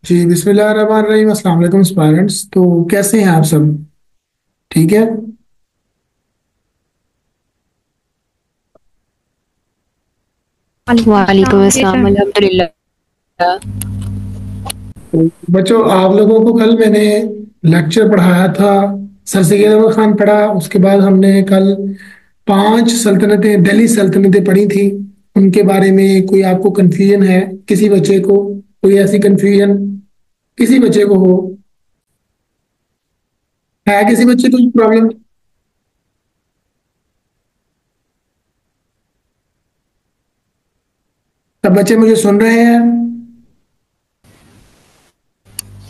जी बिस्मिल्लाहिर्रहमानिर्रहीम। अस्सलाम वालेकुम पेरेंट्स। तो कैसे हैं आप सब? ठीक है। वालेकुम वालेकुम अस्सलाम। जी अस्सलाम सर। अल्हम्दुलिल्लाह। तो बच्चों, आप लोगों को कल मैंने लेक्चर पढ़ाया था। सर सैयद अहमद खान पढ़ा, उसके बाद हमने कल 5 सल्तनतें, दिल्ली सल्तनतें पढ़ी थी। उनके बारे में कोई आपको कंफ्यूजन है? किसी बच्चे को कोई ऐसी कंफ्यूजन किसी बच्चे को हो? है किसी बच्चे को प्रॉब्लम? सब बच्चे मुझे सुन रहे हैं?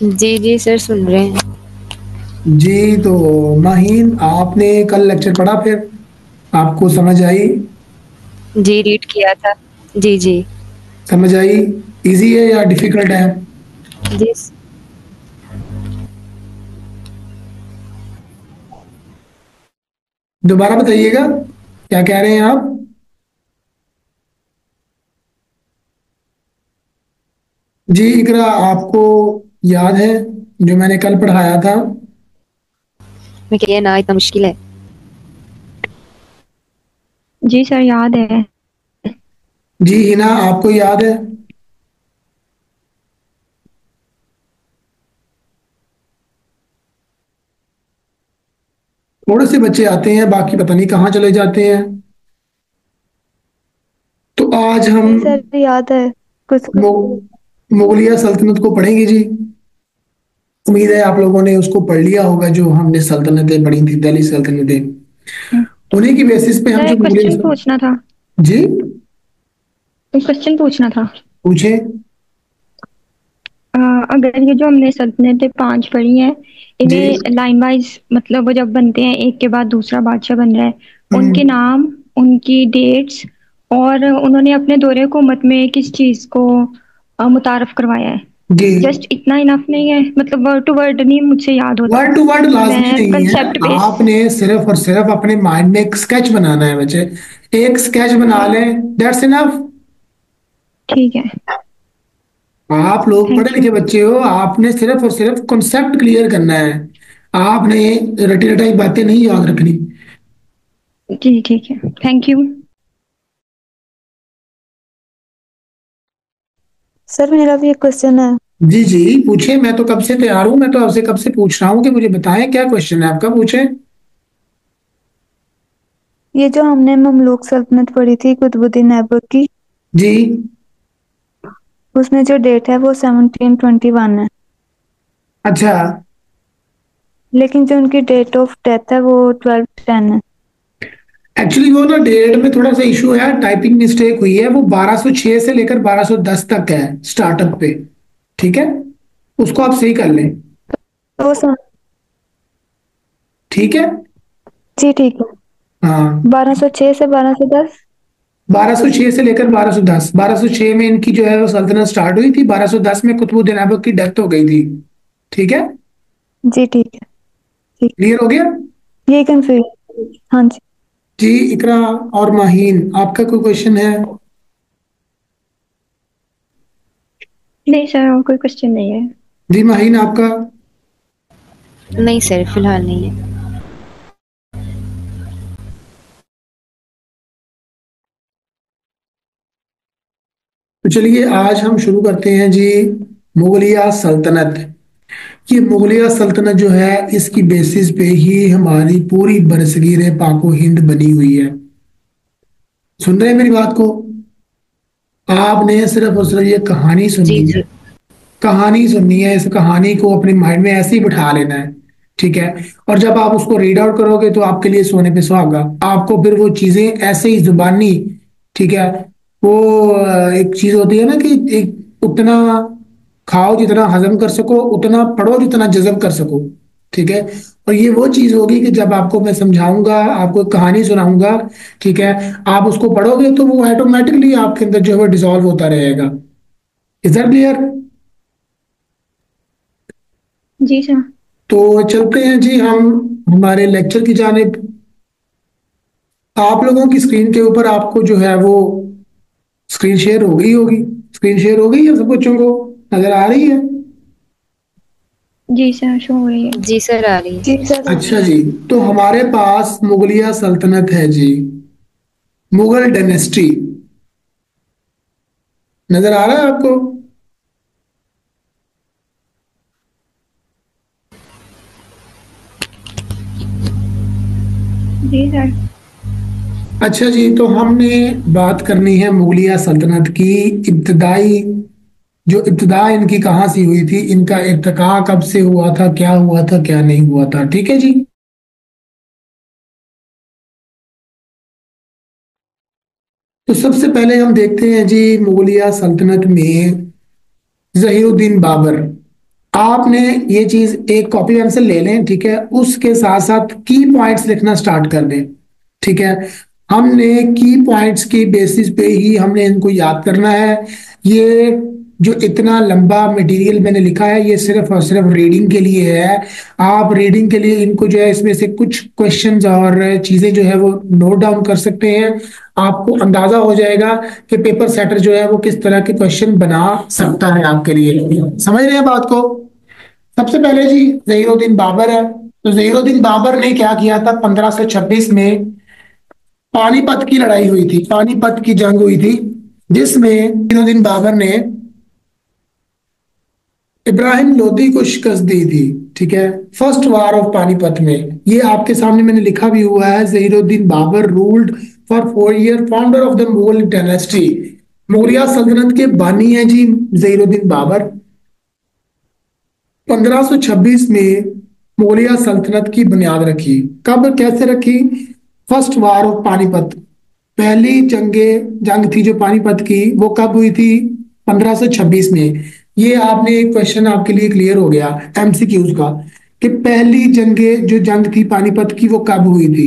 जी जी सर सुन रहे हैं। जी। तो माहीन, आपने कल लेक्चर पढ़ा, फिर आपको समझ आई? जी रीड किया था। जी जी। समझ आई? इजी है या डिफिकल्ट है? जी दोबारा बताइएगा, क्या कह रहे हैं आप? जी इकरा, आपको याद है जो मैंने कल पढ़ाया था? मैं कह ना इतना मुश्किल है। जी सर याद है। जी हिना, आपको याद है? थोड़े से बच्चे आते हैं, बाकी पता नहीं कहाँ चले जाते हैं। तो आज हम जी सर याद है कुछ कुछ। मु, मुगलिया सल्तनत को पढ़ेंगे जी। उम्मीद है आप लोगों ने उसको पढ़ लिया होगा, जो हमने सल्तनतें पढ़ी थी, दिल्ली सल्तनतें। उन्हीं की बेसिस पे हम सर जो एक मुगलिया क्वेश्चन पूछना था। जी एक क्वेश्चन पूछना था। पूछे। अ, अगर ये जो हमने सल्तनतें पांच पढ़ी हैं, जी। इन्हें लाइन वाइज मतलब वो जब बनते हैं एक के बाद दूसरा बादशाह बन रहा है, उनके हम्म। नाम, उनकी डेट्स और उन्होंने अपने दौरे हुकूमत में किस चीज को मुतारफ करवाया है। जी। जस्ट इतना इनफ नहीं है, मतलब वर्ड टू वर्ड नहीं मुझसे याद होता। वर्ड टू वर्ड लाजमी मैं नहीं है। Concept base. आपने सिर्फ और सिर्फ अपने माइंड में एक स्केच बनाना है बच्चे। एक स्केच बना लें, दैट्स इनफ। ठीक है। आप लोग पढ़े थैंक यू। लिखे बच्चे हो, आपने सिर्फ और सिर्फ कॉन्सेप्ट क्लियर करना है। आपने रटी रटाई बातें नहीं याद रखनी। जी ठीक है, थैंक यू। सर मेरा भी एक क्वेश्चन है। जी जी पूछे, मैं तो कब से तैयार हूं। मैं तो आपसे कब से पूछ रहा हूँ कि मुझे बताएं क्या क्वेश्चन है आपका, पूछे। ये जो हमने ममलूक सल्तनत पढ़ी थी कुतुबुद्दीन ऐबक की, जी। उसमें जो डेट है वो 1721 है। अच्छा। लेकिन जो उनकी डेट ऑफ डेथ है वो 1210 है। एक्चुअली वो ना डेट में थोड़ा सा इशू है, टाइपिंग मिस्टेक हुई है। वो 1206 से लेकर 1210 तक है स्टार्टअप पे। ठीक है, उसको आप सही कर लें। तो वो ठीक है। जी ठीक है। हाँ। 1206 से 1210। 1206 से लेकर 1210, 1206 में इनकी जो है वो सल्तनत स्टार्ट हुई थी, 1210 में कुतुबुद्दीन ऐबक की डेथ हो गई थी। ठीक है। जी ठीक है। ठीक। क्लियर हो गया? यही कंफ्यूजन। हाँ जी। जी इकरा और माहीन, आपका कोई क्वेश्चन है? नहीं सर, और कोई क्वेश्चन नहीं है। जी माहीन, आपका? नहीं सर फिलहाल नहीं है। तो चलिए आज हम शुरू करते हैं जी। मुगलिया सल्तनत। ये मुगलिया सल्तनत जो है, इसकी बेसिस पे ही हमारी पूरी बरसगीर पाको हिंद बनी हुई है। सुन रहे हैं मेरी बात को? आपने सिर्फ और सिर्फ ये कहानी जी सुननी है। जी। कहानी सुननी है, इस कहानी को अपने माइंड में ऐसे ही बिठा लेना है। ठीक है। और जब आप उसको रीड आउट करोगे तो आपके लिए सोने पे सुहागा। आपको फिर वो चीजें ऐसे ही जुबानी, ठीक है, वो एक चीज होती है ना कि एक उतना खाओ जितना हजम कर सको, उतना पढ़ो जितना जज़ब कर सको। ठीक है। और ये वो चीज होगी कि जब आपको मैं समझाऊंगा, आपको एक कहानी सुनाऊंगा, ठीक है, आप उसको पढ़ोगे तो वो ऑटोमेटिकली आपके अंदर जो है वो डिसॉल्व होता रहेगा। Is that clear? जी सर। तो चलते हैं जी हम हमारे लेक्चर की जानिब। आप लोगों की स्क्रीन के ऊपर आपको जो है वो स्क्रीन शेयर हो गई होगी। स्क्रीन शेयर हो गई है सब बच्चों को? नजर आ रही है? जी सर, शो हो रही है। जी सर, आ रही है। जी सर। अच्छा जी, तो हमारे पास मुगलिया सल्तनत है जी, मुगल डायनेस्टी। नजर आ रहा है आपको? जी सर। अच्छा जी, तो हमने बात करनी है मुगलिया सल्तनत की इब्तदाई, जो इब्तदा इनकी कहाँ से हुई थी, इनका इर्तिका कब से हुआ था, क्या हुआ था क्या नहीं हुआ था। ठीक है जी। तो सबसे पहले हम देखते हैं जी मुगलिया सल्तनत में जहीरुद्दीन बाबर। आपने ये चीज एक कॉपी पेंसिल ले लें, ठीक है, उसके साथ साथ की पॉइंट्स लिखना स्टार्ट कर दें। ठीक है, हमने की पॉइंट्स की बेसिस पे ही हमने इनको याद करना है। ये जो इतना लंबा मटेरियल मैंने लिखा है ये सिर्फ और सिर्फ रीडिंग के लिए है। आप रीडिंग के लिए इनको जो है इसमें से कुछ क्वेश्चंस और चीजें जो है वो नोट डाउन कर सकते हैं। आपको अंदाजा हो जाएगा कि पेपर सेटर जो है वो किस तरह के क्वेश्चन बना सकता है आपके लिए। समझ रहे हैं बात को? सबसे पहले जी जहीरुद्दीन बाबर है। तो जहीरुद्दीन बाबर ने क्या किया था, 1526 में पानीपत की लड़ाई हुई थी, पानीपत की जंग हुई थी, जिसमें जहीरुद्दीन बाबर ने इब्राहिम लोदी को शिकस्त दी थी। ठीक है, फर्स्ट वार ऑफ पानीपत में, ये आपके सामने मैंने लिखा भी हुआ है, Zahiruddin Babur ruled for 4 year, founder of the Mughal dynasty. मुगलिया सल्तनत के बानी है जी जहीरुद्दीन बाबर। 1526 में मुगलिया सल्तनत की बुनियाद रखी। कब कैसे रखी? फर्स्ट वार ऑफ पानीपत, पहली जंग थी जो पानीपत की, वो कब हुई थी? 1526 में। ये आपने एक क्वेश्चन आपके लिए क्लियर हो गया एमसीक्यूज का, कि पहली जो जंग थी पानीपत की वो कब हुई थी?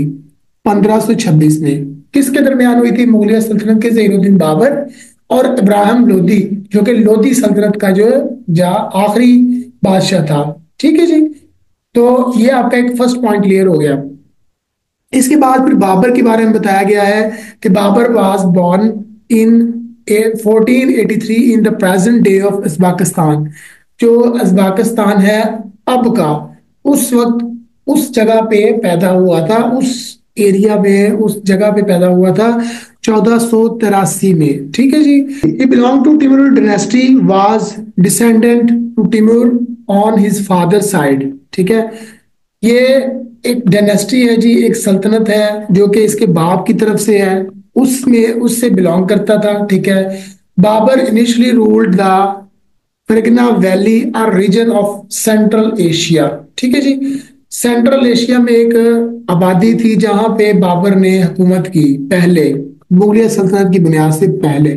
1526 में। किसके दरमियान हुई थी? मुगलिया सल्तनत के जहीरुद्दीन बाबर और इब्राहिम लोदी, जो कि लोदी सल्तनत का जो जा आखिरी बादशाह था। ठीक है जी, तो ये आपका एक फर्स्ट पॉइंट क्लियर हो गया। इसके बाद फिर बाबर के बारे में बताया गया है कि Babur was born in 1483 in the present day of Uzbekistan. जो उज्बेकिस्तान है अब का, उस वक्त उस जगह पे पैदा हुआ था, उस एरिया में उस जगह पे पैदा हुआ था 1483 में। ठीक है जी। He belong to Timur dynasty, was descendant to Timur on his father side. ठीक है, ये एक डायनेस्टी है जी, एक सल्तनत है जो कि इसके बाप की तरफ से है, उसमें उससे बिलोंग करता था। ठीक है, Babur initially ruled the Fergana valley और रीजन ऑफ सेंट्रल एशिया। ठीक है जी, सेंट्रल एशिया में एक आबादी थी जहां पे बाबर ने हुकूमत की, पहले मुगलिया सल्तनत की बुनियाद से पहले।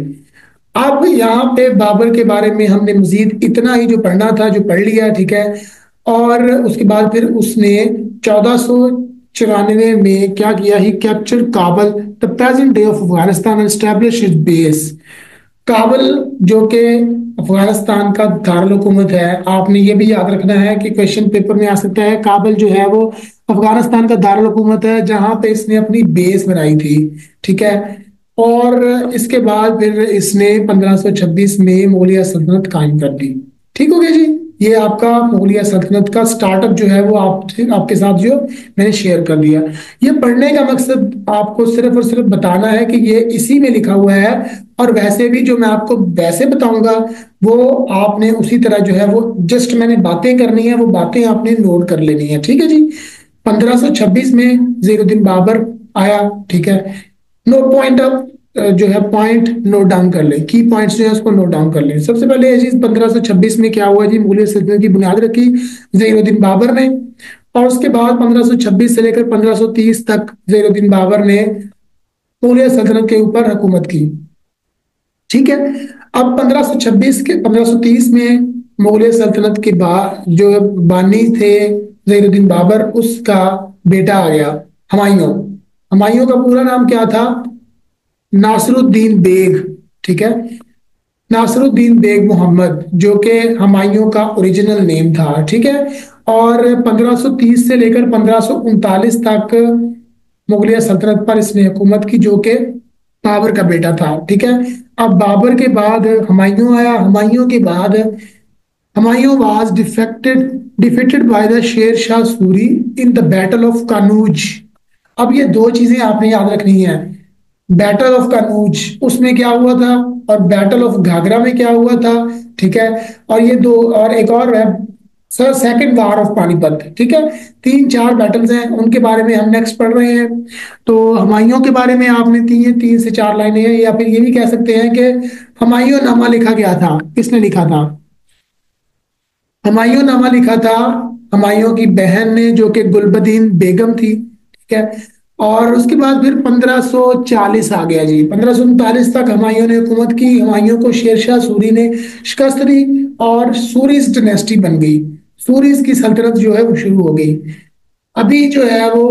अब यहाँ पे बाबर के बारे में हमने मजीद इतना ही जो पढ़ना था जो पढ़ लिया। ठीक है, और उसके बाद फिर उसने 1494 में क्या किया? ही कैप्चर काबल, the present day of Afghanistan, and establish his base. काबल जो कि अफगानिस्तान का दारुल हुकूमत है, आपने ये भी याद रखना है कि क्वेश्चन पेपर में आ सकता है, काबल जो है वो अफगानिस्तान का दारुल हुकूमत है जहां पे इसने अपनी बेस बनाई थी। ठीक है, और इसके बाद फिर इसने 1526 में मुगलिया सल्तनत कायम कर दी। ठीक हो गया जी, ये आपका मुगलिया सल्तनत का स्टार्टअप जो है वो आपके साथ जो मैंने शेयर कर दिया। ये पढ़ने का मकसद आपको सिर्फ और सिर्फ बताना है कि ये इसी में लिखा हुआ है, और वैसे भी जो मैं आपको वैसे बताऊंगा वो आपने उसी तरह जो है वो जस्ट मैंने बातें करनी है, वो बातें आपने नोट कर लेनी है। ठीक है जी, 1526 में जहीरुद्दीन बाबर आया। ठीक है, नोट पॉइंट अप जो है पॉइंट नोट डाउन कर ले, की पॉइंट्स जो है उसको नोट डाउन कर ले। सबसे पहले ये चीज 1526 में क्या हुआ जी, मुगलिया सल्तनत की बुनियाद रखी जहीरुद्दीन बाबर ने, और उसके बाद 1526 से लेकर 1530 तक जहीरुद्दीन बाबर ने मुगलिया सल्तनत के ऊपर हुकूमत की। ठीक है, अब 1526 के 1530 में मुगलिया सल्तनत के बाद जो बानी थे जहीरुद्दीन बाबर, उसका बेटा आ गया हुमायूं। हुमायूं का पूरा नाम क्या था? नासरुद्दीन बेग। ठीक है, नासरुद्दीन बेग मोहम्मद, जो कि हुमायूं का ओरिजिनल नेम था। ठीक है, और 1530 से लेकर 1539 तक मुगलिया सल्तनत पर इसने हुकूमत की, जो कि बाबर का बेटा था। ठीक है, अब बाबर के बाद हुमायूं आया, हुमायूं के बाद Humayun was defeated by the Sher Shah Suri in the battle of Kannauj. अब ये दो चीजें आपने याद रखनी है। बैटल ऑफ कनौज उसमें क्या हुआ था, और बैटल ऑफ घाघरा में क्या हुआ था, ठीक है। और ये दो, और एक और है sir, second war of Panipat, ठीक है। तीन चार बैटल्स हैं, उनके बारे में हम नेक्स्ट पढ़ रहे हैं। तो हुमायूं के बारे में आपने तीन से चार लाइनें हैं, या फिर ये भी कह सकते हैं कि हुमायूं नामा लिखा गया था। किसने लिखा था? हुमायूं नामा लिखा था हुमायूं की बहन ने, जो कि गुलबदीन बेगम थी, ठीक है। और उसके बाद फिर 1540 आ गया जी। 1539 तक हुमायूं ने हुकूमत की। हुमायूं को शेरशाह सूरी ने शिकस्त दी और सूरीज डायनेस्टी बन गई। सूरीज की सल्तनत जो है वो शुरू हो गई। अभी जो है वो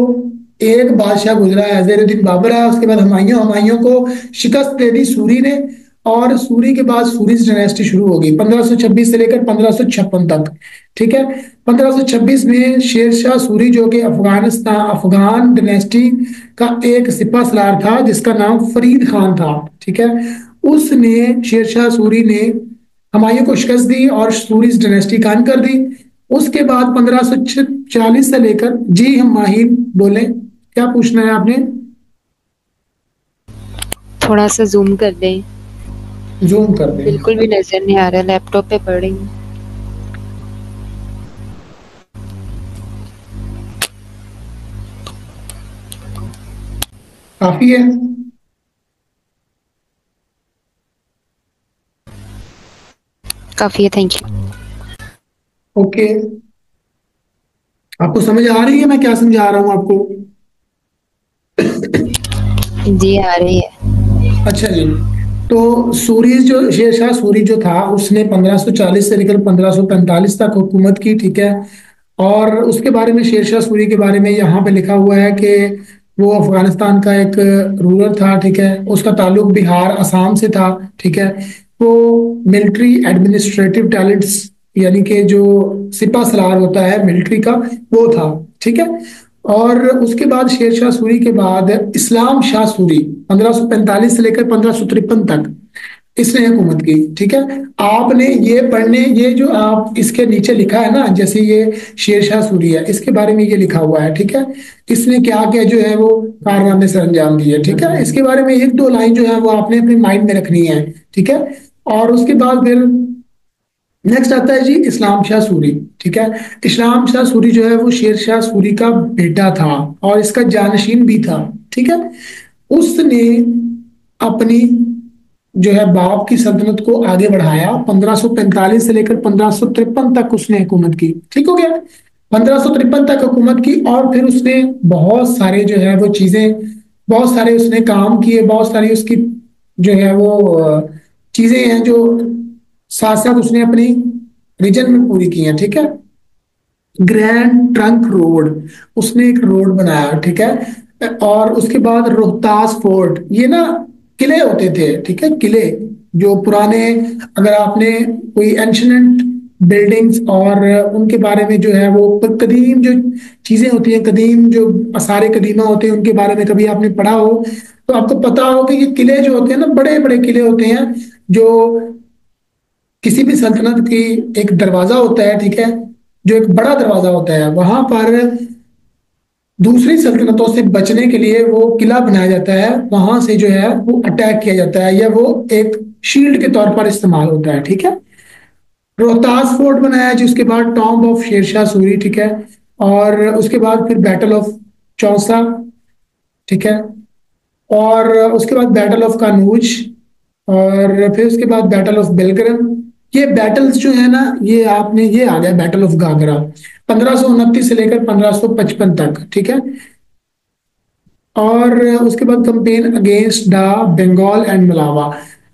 एक बादशाह गुजरा है, अज़ीरुद्दीन बाबर है, उसके बाद हुमायूं। हुमायूं को शिकस्त दे दी सूरी ने, और सूरी के बाद सूरीज डायनेस्टी शुरू हो गई 1526 से लेकर 1556 तक, ठीक है। 1526 में शेरशाह सूरी, जो कि अफगान डायनेस्टी का एक सिपह सलार था जिसका नाम फरीद खान था, ठीक है, उसने, शेरशाह सूरी ने हुमायूं को शिकस्त दी और सूरीज डायनेस्टी कायम कर दी। उसके बाद 1540 से लेकर, जी हम माहिर बोले, क्या पूछना है आपने? थोड़ा सा जूम कर दें। जूम कर दें। बिल्कुल भी नजर नहीं आ रहा, लैपटॉप पे पढ़ रही हूँ। काफी है। काफी है, थैंक यू। ओके, आपको समझ आ रही है मैं क्या समझा रहा हूं आपको? जी आ रही है। अच्छा जी। तो सूरीज, जो शेरशाह सूरी जो था, उसने 1540 से लेकर 1545 तक हुकूमत की, ठीक है। और उसके बारे में, शेरशाह सूरी के बारे में यहाँ पे लिखा हुआ है कि वो अफगानिस्तान का एक रूलर था, ठीक है। उसका ताल्लुक बिहार, असम से था, ठीक है। वो मिलिट्री एडमिनिस्ट्रेटिव टैलेंट्स, यानी कि जो सिपह सलार होता है मिलिट्री का, वो था, ठीक है। और उसके बाद शेरशाह सूरी के बाद इस्लाम शाह सूरी 1545 से लेकर 1553 तक इसने हुकूमत की, ठीक है। आपने ये पढ़ने, ये जो आप इसके नीचे लिखा है ना, जैसे ये शेरशाह सूरी है, इसके बारे में ये लिखा हुआ है, ठीक है। इसने क्या क्या जो है वो कारनामे सर अंजाम दिए, ठीक है। इसके बारे में एक दो लाइन जो है वो आपने अपने माइंड में रखनी है, ठीक है। और उसके बाद फिर नेक्स्ट आता है जी इस्लाम शाह सूरी, ठीक है। इस्लाम शाह सूरी जो है वो शेर शाह सूरी का बेटा था और इसका जानशीन भी था, ठीक है। उसने अपनी जो है बाप की सल्तनत को आगे बढ़ाया। 1545 से लेकर 1553 तक उसने हुकूमत की, ठीक हो गया। 1553 तक हुकूमत की, और फिर उसने बहुत सारे जो है वो चीजें, बहुत सारे उसने काम किए, बहुत सारी उसकी जो है वो चीजें हैं जो साथ साथ उसने अपनी रीजन में पूरी की हैं, ठीक है। ग्रैंड ट्रंक रोड, उसने एक रोड बनाया, ठीक है। और उसके बाद रोहतास फोर्ट, ये ना किले होते थे, ठीक है, किले जो पुराने, अगर आपने कोई एंशनेंट बिल्डिंग्स और उनके बारे में जो है वो कदीम जो चीजें होती हैं, कदीम जो आसारे कदीमा होते हैं, उनके बारे में कभी आपने पढ़ा हो तो आपको पता हो कि ये किले जो होते हैं ना, बड़े बड़े किले होते हैं, जो किसी भी सल्तनत की एक दरवाजा होता है, ठीक है, जो एक बड़ा दरवाजा होता है, वहां पर दूसरी सल्तनतों से बचने के लिए वो किला बनाया जाता है, वहां से जो है वो अटैक किया जाता है, या वो एक शील्ड के तौर पर इस्तेमाल होता है, ठीक है। रोहतास फोर्ट बनाया जिसके बाद टॉम्ब ऑफ शेरशाह सूरी, ठीक है। और उसके बाद फिर बैटल ऑफ चौसा, ठीक है। और उसके बाद बैटल ऑफ कानूज, और फिर उसके बाद बैटल ऑफ बेलग्रम। ये बैटल्स जो है ना, ये आपने, ये आ गया बैटल ऑफ घाघरा 1529 से लेकर 1555 तक, ठीक है। और उसके बाद campaign against the Bengal and Malwa.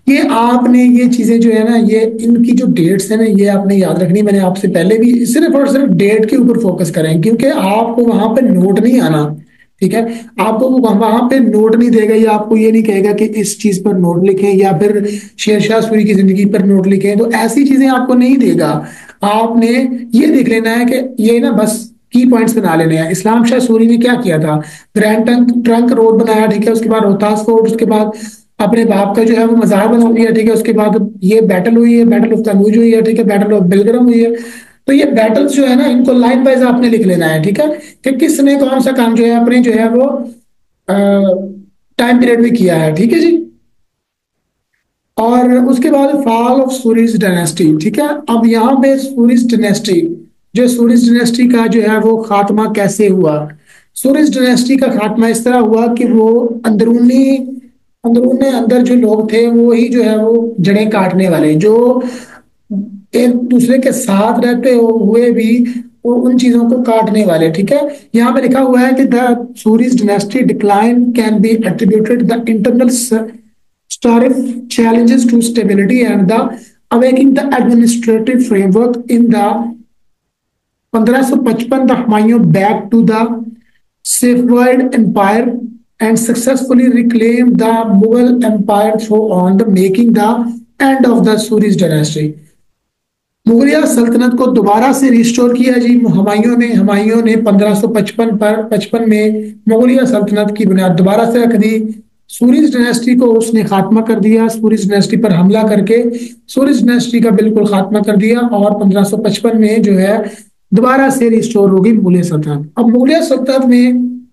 ये आपने, ये चीजें जो है ना, ये इनकी जो डेट्स है ना, ये आपने याद रखनी। मैंने आपसे पहले भी सिर्फ और सिर्फ डेट के ऊपर फोकस करें, क्योंकि आपको वहां पे नोट नहीं आना, ठीक है। आपको वो वहां पे नोट नहीं देगा, या आपको ये नहीं कहेगा कि इस चीज पर नोट लिखें, या फिर शेरशाह सूरी की जिंदगी पर नोट लिखें, तो ऐसी चीजें आपको नहीं देगा। आपने ये देख लेना है कि ये ना बस की पॉइंट्स बना लेने हैं। इस्लाम शाह सूरी ने क्या किया था? ग्रैंड ट्रंक रोड बनाया, ठीक है। उसके बाद रोहतास फोर्ट, उसके बाद अपने बाप का जो है वो मजार बना दिया, ठीक है। उसके बाद ये बैटल हुई है, बैटल ऑफ तनूज हुई है, ठीक है, बैटल ऑफ बिलग्राम हुई है। तो ये बैटल्स जो है ना, इनको लाइन वाइज आपने लिख लेना है, ठीक है, कि किसने कौन सा काम जो है अपने जो है वो टाइम पीरियड में किया है, ठीक है जी। और उसके बाद फॉल ऑफ सूरीज डायनेस्टी, ठीक है। अब यहाँ पे सूरीज डायनेस्टी, जो सूरीज डायनेस्टी का जो है वो खात्मा कैसे हुआ। सूरीज डायनेस्टी का खात्मा इस तरह हुआ कि वो अंदरूनी अंदरूने अंदर जो लोग थे वो ही जो है वो जड़ें काटने वाले, जो एक दूसरे के साथ रहते हुए भी वो उन चीजों को काटने वाले, ठीक है। यहाँ पे लिखा हुआ है कि the Suri's dynasty decline can be attributed the internal stark challenges to stability and the awakening the administrative framework in the 1555 the Humayun back to the Safavid Empire and successfully reclaimed the Mughal Empire through on the making the end of the Suris dynasty। मुगलिया सल्तनत को दोबारा से restore किया जी हुमायूं ने 1555 में मुगलिया सल्तनत की बुनियाद दोबारा से रख दी। सूरीज डायनेस्टी को उसने खात्मा कर दिया, सूरीज डायनेस्टी पर हमला करके सूरीज डायनेस्टी का बिल्कुल खात्मा कर दिया। और 1555 में जो है दोबारा से रिस्टोर होगी मुगलिया सल्तनत। अब मुगलिया सल्तनत में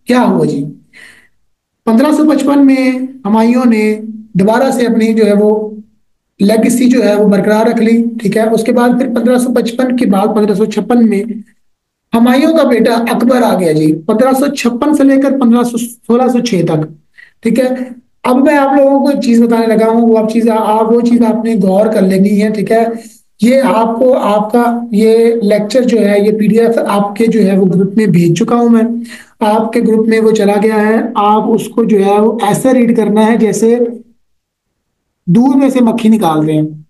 क्या हुआ जी, 1555 में हुमायूं ने दोबारा से अपनी जो है वो लेगेसी जो है वो बरकरार रख ली, ठीक है। उसके बाद फिर 1555 के बाद 1556 में हुमायूं का बेटा अकबर आ गया जी, 1556 से लेकर 1606 तक, ठीक है। अब मैं आप लोगों को एक चीज बताने लगा हूँ, वो चीज आपने गौर कर लेनी है, ठीक है। ये आपको आपका ये लेक्चर जो है, ये पीडीएफ आपके जो है वो ग्रुप में भेज चुका हूं मैं, आपके ग्रुप में वो चला गया है। आप उसको जो है वो ऐसे रीड करना है जैसे दूध में से मक्खी निकालते हैं।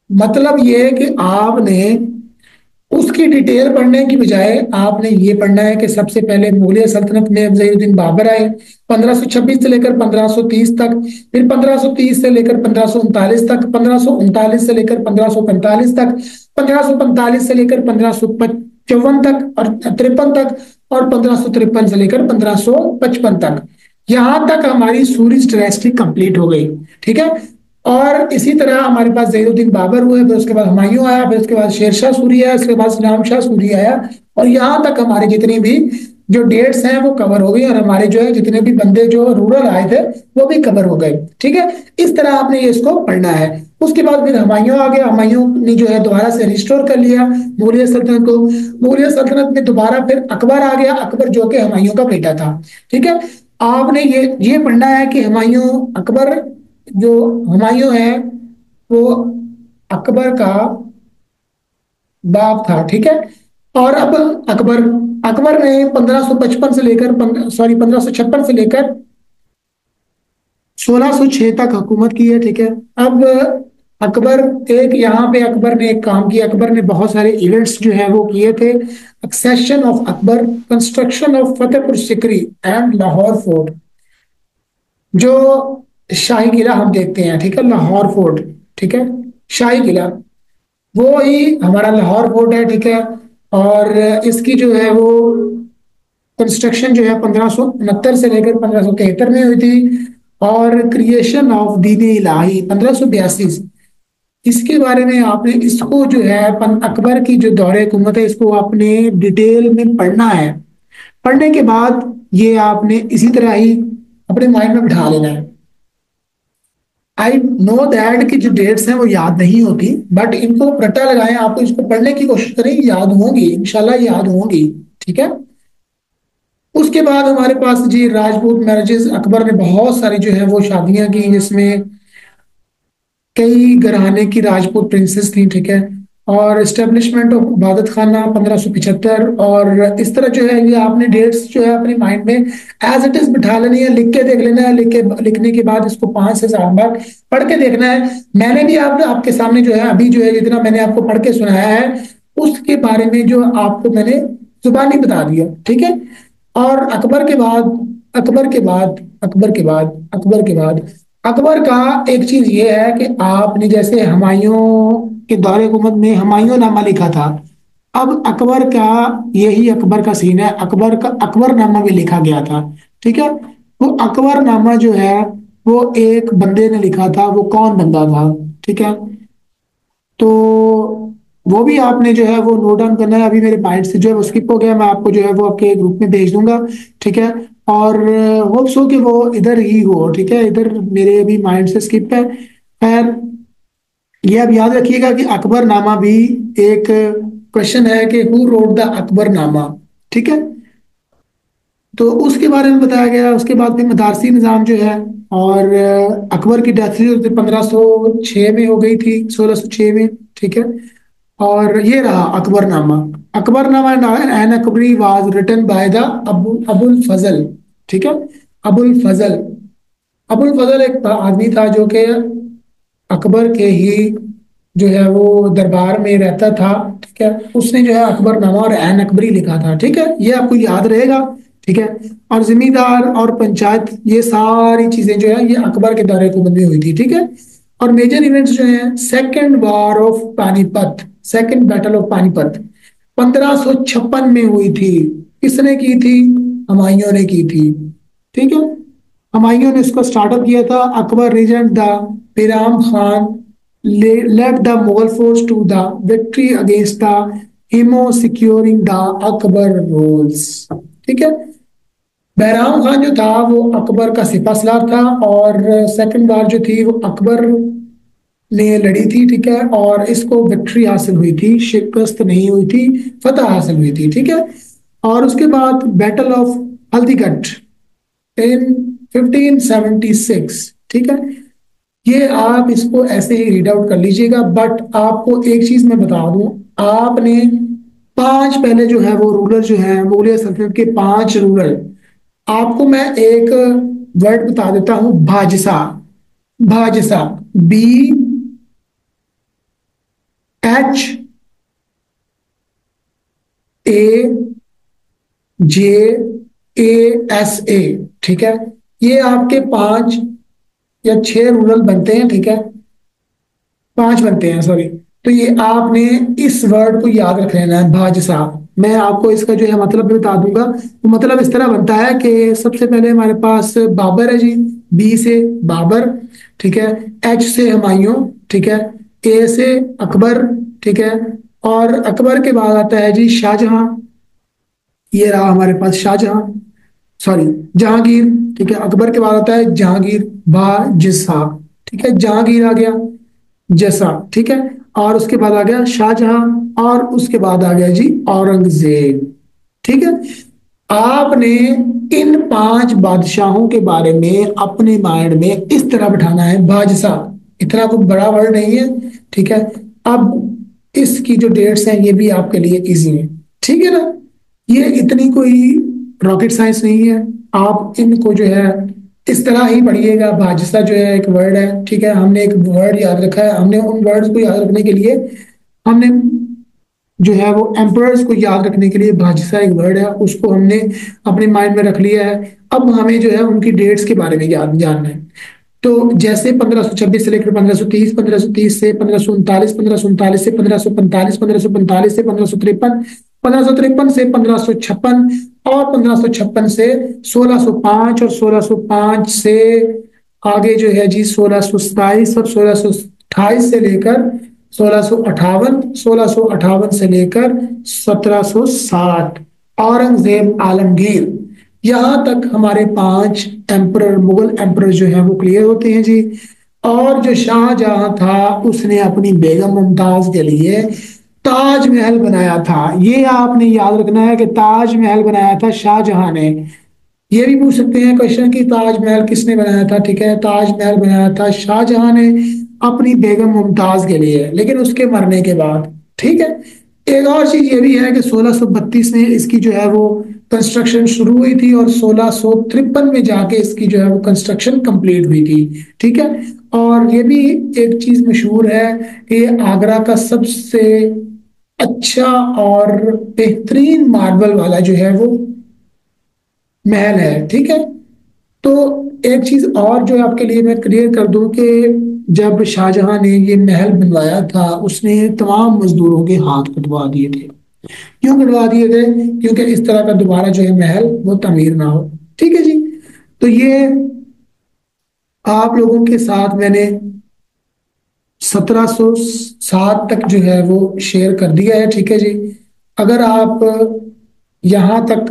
मतलब ये है कि आपने उसकी डिटेल पढ़ने की बजाय आपने ये पढ़ना है कि सबसे पहले मुगलिया सल्तनत में अफजलुद्दीन बाबर आए 1526 से लेकर 1530 तक, फिर 1530 से लेकर 1539 तक, 1539 से लेकर 1545 तक, 1545 से लेकर 1555 तक और 53 तक, और 1553 से लेकर 1555 तक। यहां तक हमारी सूरीज डायनेस्टी कंप्लीट हो गई, ठीक है। और इसी तरह हमारे पास ज़ैनुद्दीन बाबर हुए, फिर उसके बाद हुमायूं आया, फिर उसके बाद शेरशाह सूरी आया, उसके बाद सलाम शाह सूरी आया। और यहाँ तक हमारे जितनी भी जो डेट्स हैं वो कवर हो गई, और हमारे जो है जितने भी बंदे जो रूरल आए थे वो भी कवर हो गए, ठीक है। इस तरह आपने ये इसको पढ़ना है। उसके बाद फिर हुमायूं आ गया, हुमायूं ने जो है दोबारा से रिस्टोर कर लिया मुगलिया सल्तनत को। मुगलिया सल्तनत में दोबारा फिर अकबर आ गया, अकबर जो कि हुमायूं का बेटा था, ठीक है। आपने ये पढ़ना है कि जो हुमायूं है वो अकबर का बाप था, ठीक है। और अब अकबर ने 1555 से लेकर 1556 से लेकर 1606 तक हुकूमत की है, ठीक है। अब अकबर ने एक काम किया, अकबर ने बहुत सारे इवेंट्स जो है वो किए थे। Accession of Akbar, construction of Fatehpur Sikri and Lahore fort, जो शाही किला हम देखते हैं, ठीक है, लाहौर फोर्ट, ठीक है, शाही किला वो ही हमारा लाहौर फोर्ट है, ठीक है। और इसकी जो है वो कंस्ट्रक्शन जो है 1569 से लेकर 1573 में हुई थी। और क्रिएशन ऑफ दीन इलाही 1582, इसके बारे में आपने इसको जो है अकबर की जो दौरे हुकूमत है इसको आपने डिटेल में पढ़ना है। पढ़ने के बाद ये आपने इसी तरह ही अपने माइंड में बिठा लेना है। आई नो दैट कि जो डेट्स हैं वो याद नहीं होती, बट इनको रट्टा लगाएं, आपको इसको पढ़ने की कोशिश करें, याद होंगी इंशाल्लाह, याद होंगी, ठीक है। उसके बाद हमारे पास जी राजपूत मैरिजेस, अकबर ने बहुत सारी जो है वो शादियां की, जिसमें कई घराने की राजपूत प्रिंसेस थी, ठीक है। और एस्टेब्लिशमेंट ऑफ इबादत खाना 1575, और इस तरह जो है ये आपने डेट्स जो है अपने माइंड में एज इट इज बिठा लेनी है, लिख के देख लेना है। लिखने के बाद इसको 5 से 7 बार पढ़ के देखना है। मैंने भी आपके सामने जो है अभी जो है जितना मैंने आपको पढ़ के सुनाया है उसके बारे में जो आपको मैंने जुबानी बता दिया, ठीक है। और अकबर का एक चीज ये है कि आपने जैसे हुमायूं के दौरे हुकूमत में हुमायूं नामा लिखा था, अब अकबर का यही अकबर का सीन है, अकबर नामा भी लिखा गया था, ठीक है। वो अकबर नामा जो है वो एक बंदे ने लिखा था, वो कौन बंदा था, ठीक है। तो वो भी आपने जो है वो नोट डाउन करना है। अभी मेरे माइंड से जो है वो स्किप हो गया, मैं आपको जो है वो आपके ग्रुप में भेज दूंगा, ठीक है। और होप सो कि वो इधर ही हो, ठीक है, इधर मेरे अभी माइंड से स्किप है। खैर, ये आप याद रखिएगा कि अकबरनामा भी एक क्वेश्चन है कि हु रोड द अकबरनामा, ठीक है। तो उसके बारे में बताया गया। उसके बाद फिर मदारसी निज़ाम जो है, और अकबर की डेथ जो 1506 में हो गई थी, 1606 में, ठीक है। और ये रहा Akbarnama. Akbarnama Ain Akbari was written by the Abul Fazl, ठीक है। अबुल फजल, अबुल फजल एक आदमी था जो कि अकबर के ही जो है वो दरबार में रहता था, ठीक है। उसने जो है अकबरनामा और ऐन अकबरी लिखा था, ठीक है, ये आपको याद रहेगा, ठीक है। और जमींदार और पंचायत, ये सारी चीजें जो है ये अकबर के दौरे हुकूमत में हुई थी, ठीक है। और मेजर इवेंट्स जो हैं, second war of Panipat, second battle of Panipat 1556 में हुई थी। किसने की थी? हुमायूं ने की थी, ठीक है। हुमायूं ने इसको स्टार्टअप किया था। Akbar regent the Bairam Khan led the Mughal force to the victory against the Himo, securing the Akbar rules, ठीक है। बैराम खान जो था वो अकबर का सिपह सलार था, और सेकंड बार जो थी वो अकबर ने लड़ी थी, ठीक है। और इसको विक्ट्री हासिल हुई थी, शिकस्त नहीं हुई थी, फतह हासिल हुई थी, ठीक है। और उसके बाद बैटल ऑफ हल्दीगढ़ इन 1576, ठीक है। ये आप इसको ऐसे ही रीड आउट कर लीजिएगा। बट आपको एक चीज मैं बता दूं, आपने पांच पहले जो है वो रूलर जो है मुगलिया सल्तनत के पांच रूलर, आपको मैं एक वर्ड बता देता हूं, भाजसा। भाजसा, BHAJASA, ठीक है। ये आपके पांच या छह रूरल बनते हैं, ठीक है, पांच बनते हैं, सॉरी। तो ये आपने इस वर्ड को याद रख लेना है, भाजसा। मैं आपको इसका जो है मतलब भी बता दूंगा। तो मतलब इस तरह बनता है कि सबसे पहले हमारे पास बाबर है जी, बी से बाबर, ठीक है। एच से हुमायूं, ठीक है। ए से अकबर, ठीक है। और अकबर के बाद आता है जी शाहजहां। ये रहा हमारे पास शाहजहां, सॉरी जहांगीर, ठीक है। अकबर के बाद आता है जहांगीर, बाजिसा, ठीक है। जहांगीर आ गया, जैसा, ठीक है। और उसके बाद आ गया शाहजहां, और उसके बाद आ गया जी औरंगजेब, ठीक है। आपने इन पांच बादशाहों के बारे में अपने माइंड में इस तरह बिठाना है, बादशाह इतना कोई बड़ा वर्ड नहीं है, ठीक है। अब इसकी जो डेट्स हैं ये भी आपके लिए इजी है, ठीक है ना। ये इतनी कोई रॉकेट साइंस नहीं है। आप इनको जो है इस तरह ही पढ़िएगा। बाजिस्ता जो है एक वर्ड है, ठीक है। हमने एक वर्ड याद रखा है, हमने उन वर्ड्स को याद रखने के लिए हमने जो है वो एम्परर्स को याद रखने के लिए बाजिस्ता एक वर्ड है, उसको हमने अपने माइंड में रख लिया है। अब हमें जो है उनकी डेट्स के बारे में याद जानना है। तो जैसे 1526 से लेकर 1530, 1530 से 1539, 1539 से 1545, 1545 से 1553, 1553 से 1556, और 1556 से 1605, और 1605 से आगे जो है जी 1627, और 1628 से लेकर 1658, 1658 से लेकर 1760 औरंगजेब आलमगीर, यहां तक हमारे पांच एम्परर, मुगल एम्परर जो है वो क्लियर होते हैं जी। और जो शाहजहां था उसने अपनी बेगम मुमताज के लिए ताजमहल बनाया था। ये आपने याद रखना है कि ताजमहल बनाया था शाहजहां ने। ये भी पूछ सकते हैं क्वेश्चन कि ताजमहल किसने बनाया था, ठीक है। ताजमहल बनाया था शाहजहां ने अपनी बेगम मुमताज के लिए, लेकिन उसके मरने के बाद, ठीक है। एक और चीज ये भी है कि 1632 में इसकी जो है वो कंस्ट्रक्शन शुरू हुई थी, और 1653 में जाके इसकी जो है वो कंस्ट्रक्शन कंप्लीट हुई थी, ठीक है। और ये भी एक चीज मशहूर है कि ये आगरा का सबसे अच्छा और बेहतरीन मार्बल वाला जो है वो महल है, ठीक है। तो एक चीज और जो आपके लिए मैं क्लियर कर दूं कि जब शाहजहां ने ये महल बनवाया था उसने तमाम मजदूरों के हाथ कटवा दिए थे। क्यों कटवा दिए थे? क्योंकि इस तरह का दोबारा जो है महल वो तमीर ना हो, ठीक है जी। तो ये आप लोगों के साथ मैंने 1707 तक जो है वो शेयर कर दिया है, ठीक है जी। अगर आप यहाँ तक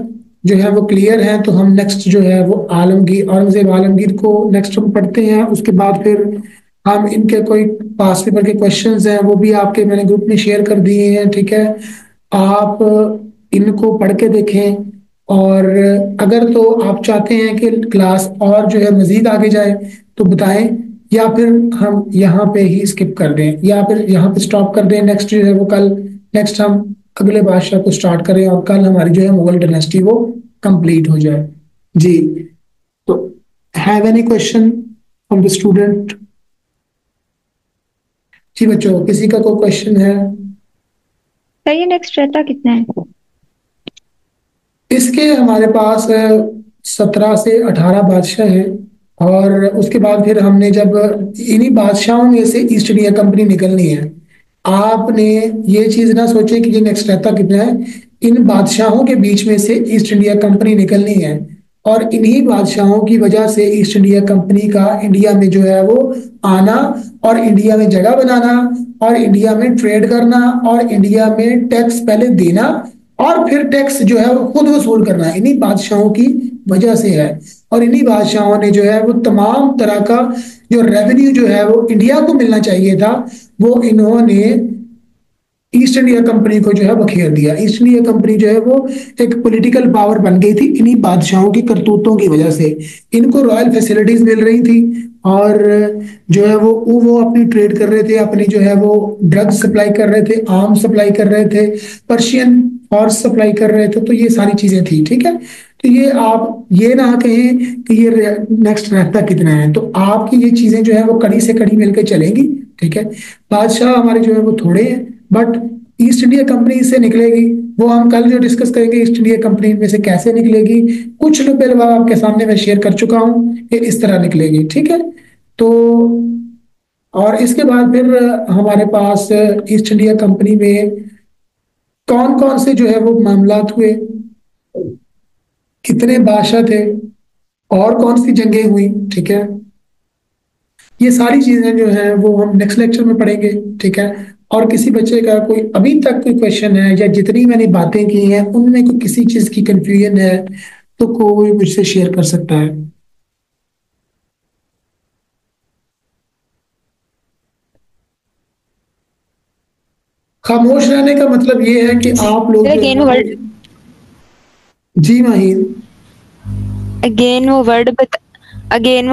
जो है वो क्लियर है तो हम नेक्स्ट जो है वो आलमगीर, औरंगजेब आलमगीर को नेक्स्ट हम पढ़ते हैं। उसके बाद फिर हम इनके कोई पास पेपर के क्वेश्चंस हैं वो भी आपके मैंने ग्रुप में शेयर कर दिए हैं, ठीक है। आप इनको पढ़ के देखें, और अगर तो आप चाहते हैं कि क्लास और जो है मजीद आगे जाए तो बताएं, या फिर हम यहाँ पे ही स्किप कर दें, या फिर यहाँ पे स्टॉप कर दें। नेक्स्ट जो है वो कल, नेक्स्ट हम अगले बादशाह को स्टार्ट करें और कल हमारी जो है मुगल डायनेस्टी वो कंप्लीट हो जाए जी। तो have any question from the student? जी बच्चों, किसी का कोई क्वेश्चन है? सर ये नेक्स्ट रहता कितना है? इसके हमारे पास 17 से 18 बादशाह हैं, और उसके बाद फिर हमने जब इन्हीं बादशाहों में से ईस्ट इंडिया कंपनी निकलनी है। आपने ये चीज ना सोचे कि ये नेक्स्ट रहता कितना है, इन बादशाहों के बीच में से ईस्ट इंडिया कंपनी निकलनी है, और इन्हीं बादशाहों की वजह से ईस्ट इंडिया कंपनी का इंडिया में जो है वो आना, और इंडिया में जगह बनाना, और इंडिया में ट्रेड करना, और इंडिया में टैक्स पहले देना और फिर टैक्स जो है वो खुद वसूल करना, इन्हीं बादशाहों की वजह से है। और इन्हीं बादशाहों ने जो है वो तमाम तरह का जो रेवेन्यू जो है वो इंडिया को मिलना चाहिए था, वो इन्होंने ईस्ट इंडिया कंपनी को जो है बखेर दिया। ईस्ट इंडिया कंपनी जो है वो एक पॉलिटिकल पावर बन गई थी इन्हीं बादशाहों की करतूतों की वजह से। इनको रॉयल फैसिलिटीज मिल रही थी, और जो है वो अपनी ट्रेड कर रहे थे, अपनी जो है वो ड्रग्स सप्लाई कर रहे थे, आर्म सप्लाई कर रहे थे, पर्शियन हॉर्स सप्लाई कर रहे थे। तो ये सारी चीजें थी, ठीक है। तो ये आप ये ना कहें कि ये नेक्स्ट रहता कितना है, तो आपकी ये चीजें जो है वो कड़ी से कड़ी मिलकर चलेंगी, ठीक है। बादशाह हमारे जो है वो थोड़े हैं, बट ईस्ट इंडिया कंपनी से निकलेगी, वो हम कल जो डिस्कस करेंगे ईस्ट इंडिया कंपनी में से कैसे निकलेगी। कुछ रुपए आपके सामने मैं शेयर कर चुका हूं कि इस तरह निकलेगी, ठीक है। तो और इसके बाद फिर हमारे पास ईस्ट इंडिया कंपनी में कौन कौन से जो है वो मामलात हुए, कितने बादशाह थे, और कौन सी जंगें हुई, ठीक है। ये सारी चीजें जो है वो हम नेक्स्ट लेक्चर में पढ़ेंगे, ठीक है। और किसी बच्चे का कोई अभी तक कोई क्वेश्चन है, या जितनी मैंने बातें की हैं उनमें कोई किसी चीज की कंफ्यूजन है तो कोई मुझसे शेयर कर सकता है। खामोश रहने का मतलब ये है कि आप लोग अगेन वर्ड जी माहिर, अगेन वो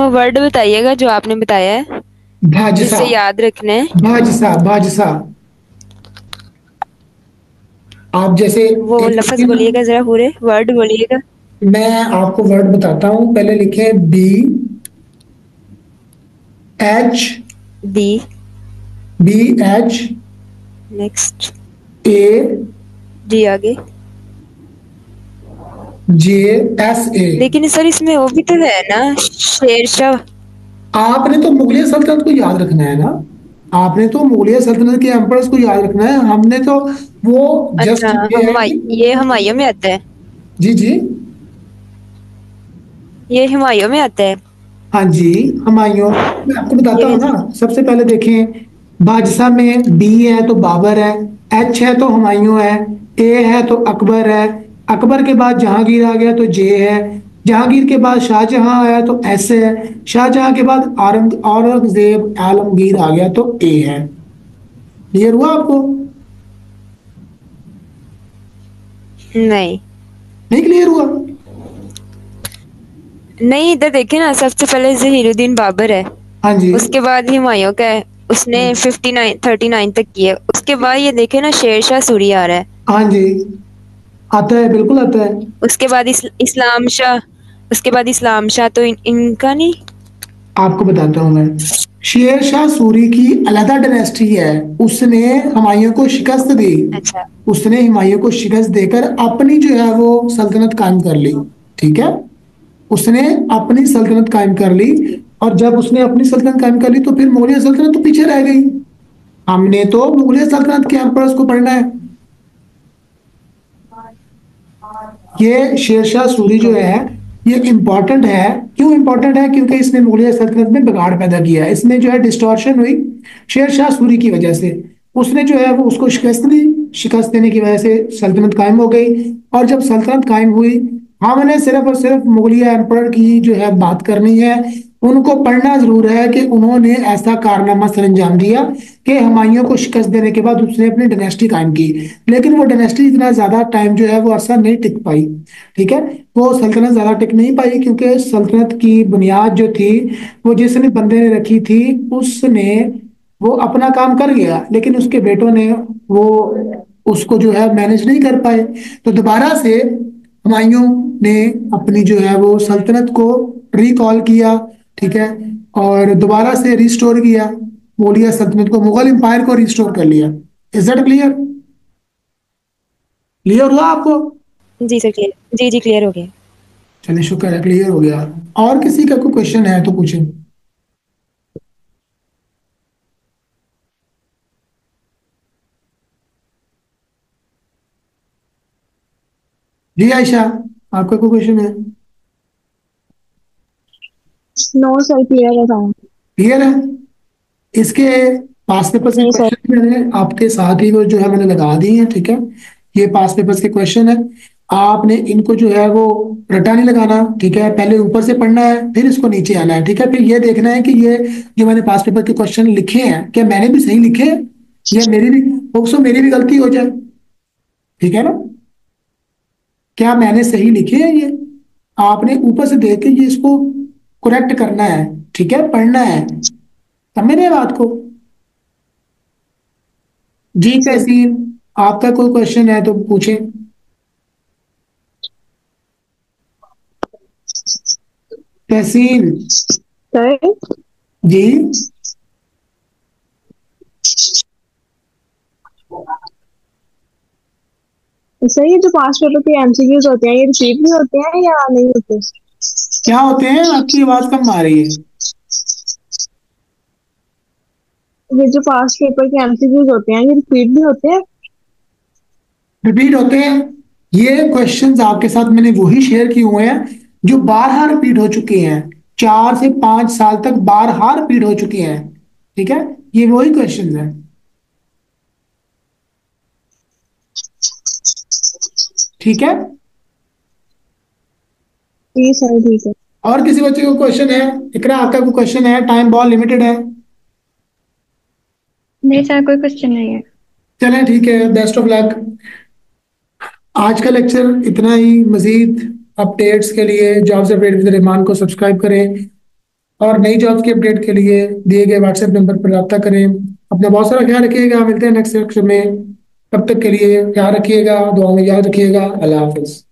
वर्ड बताइएगा जो आपने बताया है, भाजसा, जिससे याद रखना है। भाजसा, भाजसा। आप जैसे वो लफ्ज बोलिएगा, जरा पूरे वर्ड बोलिएगा। मैं आपको वर्ड बताता हूं, पहले लिखे B H, B, B H next A G, आगे जे एस ए। लेकिन सर इसमें वो भी तो है ना, शेरशाह। आपने तो मुगलिया सल्तनत को याद रखना है ना, आपने तो मुगलिया सल्तनत के एम्परर्स को याद रखना है। हमने तो वो जस्ट अच्छा, ये हुमायूं में आता है। जी जी, ये हुमायूं में आता है। हाँ जी, हुमायूं। मैं आपको बताता हूँ ना, सबसे पहले देखें, बादशाह में बी है तो बाबर है, एच है तो हुमायूं है, ए है तो अकबर है, अकबर के बाद जहांगीर आ गया तो जे है, जहांगीर के बाद शाहजहां आया तो एस है, शाहजहां के बाद औरंगजेब आलमगीर आ गया तो ए है। क्लियर हुआ आपको? नहीं नहीं क्लियर हुआ? नहीं, इधर देखे ना, सबसे पहले जहीरुद्दीन बाबर है, हाँ जी, उसके बाद हुमायूं का है, उसने 39 तक किया। उसके बाद ये देखे ना, शेरशाह सूरी आ रहा है। हाँ जी, आता है, बिल्कुल आता है। उसके बाद इस्लाम शाह, उसके बाद इस्लाम शाह तो इनका नहीं। आपको बताता हूँ मैं, शेर शाह सूरी की अलहदा डायनेस्टी है, उसने हुमायूं को शिकस्त दी। अच्छा, उसने हुमायूं को शिकस्त देकर अपनी जो है वो सल्तनत कायम कर ली, ठीक है। उसने अपनी सल्तनत कायम कर ली, और जब उसने अपनी सल्तनत कायम कर ली तो फिर मुगलिया सल्तनत तो पीछे रह गई। हमने तो मुगलिया सल्तनत के एम्परर्स को पढ़ना है। ये शेरशाह सूरी जो है ये इंपॉर्टेंट है। क्यों इंपॉर्टेंट है? क्योंकि इसने मुगलिया सल्तनत में बिगाड़ पैदा किया। इसमें जो है डिस्टॉर्शन हुई शेर शाह सूरी की वजह से। उसने जो है वो उसको शिकस्त दी। शिकस्त देने की वजह से सल्तनत कायम हो गई। और जब सल्तनत कायम हुई, हमने सिर्फ और सिर्फ मुगलिया एम्पर की जो है बात करनी है। उनको पढ़ना जरूर है कि उन्होंने ऐसा कारनामा सर अंजाम दिया कि हुमायूं को शिकस्त देने के बाद उसने अपनी डायनेस्टी कायम की। लेकिन वो डायनेस्टी इतना ज्यादा टाइम जो है वो अरसा नहीं टिक पाई। ठीक है, वो सल्तनत ज्यादा टिक नहीं पाई क्योंकि सल्तनत की बुनियाद जो थी वो जिसने बंदे ने रखी थी, उसने वो अपना काम कर गया, लेकिन उसके बेटों ने वो उसको जो है मैनेज नहीं कर पाए। तो दोबारा से हुमायूं ने अपनी जो है वो सल्तनत को रिकॉल किया। ठीक है, और दोबारा से रिस्टोर किया मुगलिया सल्तनत को, मुगल एम्पायर को रिस्टोर कर लिया। Is that clear? क्लियर हुआ आपको? जी सर क्लियर, जी जी क्लियर हो गया। चलिए शुक्र है, क्लियर हो गया। और किसी का कोई क्वेश्चन है तो पूछें। जी आयशा, आपका कोई क्वेश्चन है? नो सर, क्लियर है साउंड। क्लियर है? इसके पास पेपर्स के नहीं सर। क्वेश्चन मैंने आपके साथ ही वो जो है मैंने लगा दी है। ठीक है, ये पास पेपर्स के क्वेश्चन है। आपने इनको जो है वो रटा नहीं लगाना। ठीक है, पहले ऊपर से पढ़ना है, फिर इसको नीचे आना है। ठीक है, फिर ये देखना है कि ये जो मैंने पास पेपर के क्वेश्चन लिखे हैं क्या मैंने भी सही लिखे हैं या मेरी भी होप्सो मेरी भी गलती हो जाए। ठीक है ना? क्या मैंने सही लिखे हैं ये? आपने ऊपर से देख के ये इसको करेक्ट करना है। ठीक है, पढ़ना है। समझ रहे हैं बात को? जी जी सर। तहसीन, आपका कोई क्वेश्चन है तो पूछें। तहसीन सर जी। सर, ये जो पास पेपर के एमसीक्यूज होते हैं, ये रिपीट भी होते हैं या नहीं होते? क्या होते हैं? आपकी आवाज कम आ रही है। ये जो पास पेपर के एमसीक्यूज होते हैं, ये रिपीट भी होते हैं? रिपीट होते हैं। ये क्वेश्चंस आपके साथ मैंने वही शेयर किए हुए हैं जो बारहा रिपीट हो चुके हैं। 4 से 5 साल तक बारहा रिपीट हो चुके हैं। ठीक है, ये वही क्वेश्चंस हैं। ठीक है, जी सर, ठीक है। और किसी बच्चे को क्वेश्चन है? इकरा, आपका कोई क्वेश्चन है? टाइम बहुत लिमिटेड है। नहीं सर, कोई क्वेश्चन नहीं है। चलें ठीक है, बेस्ट ऑफ लक। आज का लेक्चर इतना ही। मजीद अपडेट्स के लिए जॉब्स अपडेट विद रहमान को सब्सक्राइब करें और नई जॉब्स के अपडेट के लिए दिए गए व्हाट्सएप नंबर पर रब्ता करें। अपना बहुत सारा ख्याल रखिएगा। मिलते हैं नेक्स्ट लेक्चर में। तब तक के लिए ख्याल रखिएगा, दुआ में याद रखिएगा। अल्लाह हाफिज।